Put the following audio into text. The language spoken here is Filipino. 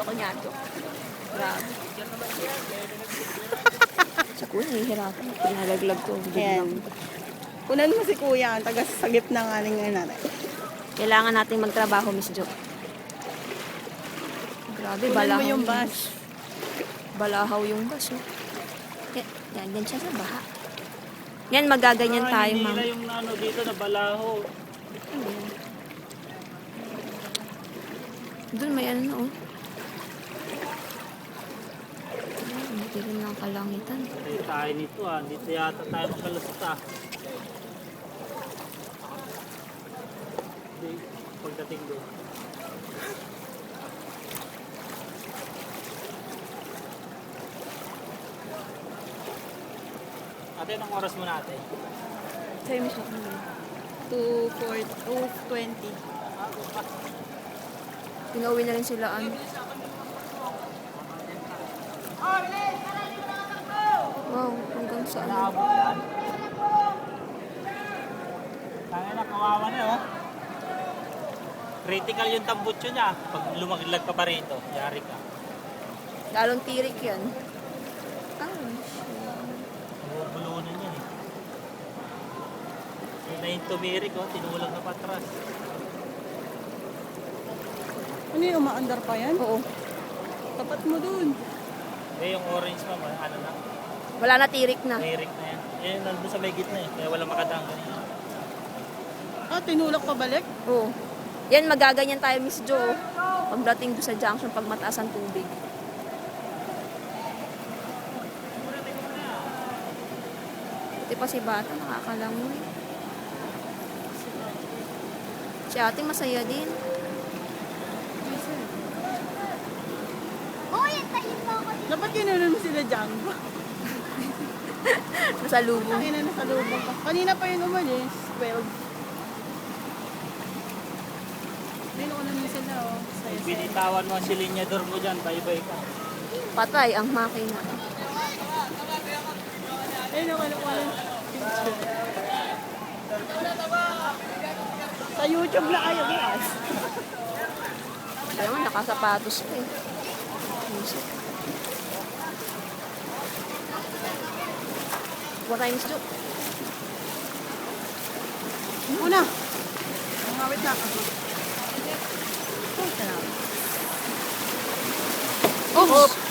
ko niya. Grabe. Si Kuya, nahihirapan. Pinalaglag ko. Ayan. Kunan mo si Kuya, ang taga-sagip ng aling nanay. Kailangan nating magtrabaho, Miss Jo. Grabe, Kunan balahaw. mo yung bus. Balahaw yung bus, oh. Yan siya sa baha. Yan, magaganyan tayo, ma'am. Hindi yung ano dito na balaho. Doon may ano, oh. Hindi rin ng kalangitan. Ay, tayo nito dito yata tayo makalusot Pagdating doon. Ate, anong oras mo natin? Sa'yo mo siya. 2:20. Pinauwi na rin sila, ano. Wow, hanggang saan. Naabot yan. Tangin na, kawawa na Critical yung tambutso niya. Pag lumaglag ka pa rito, yari ka. Lalong tirik yan. Bubulunan yan Yun na yung tumirik, tinulang na patras. Ano yung umaandar pa yan? Oo. Tapat mo dun. Yung orange pa, ano na, Wala na, tirik na. tirik na yan. Yan, nandun sa may gitna kaya wala makadaan ganyan. Tinulak pa balik? Oo. Yan, magaganyan tayo, Miss Jo. Pagdating doon sa junction, pag mataas ang tubig. Buti pa si Bata, nakakalangoy. Si ate masaya din. Dapat kinunan mo sila Django. Nasa lubong. Kanina nasa lubong pa. Kanina pa yun umalis. 12. Binukunan mo sila, Saya-saya. Binitawan mo si linyador mo dyan, bye-bye ka. Patay ang makina. Ayun, sa YouTube na kayo, guys. Kaya naman, nakasapatos ko eh. Kuha tayo, Miss Jo. Una. Mangawit na ako. Oh!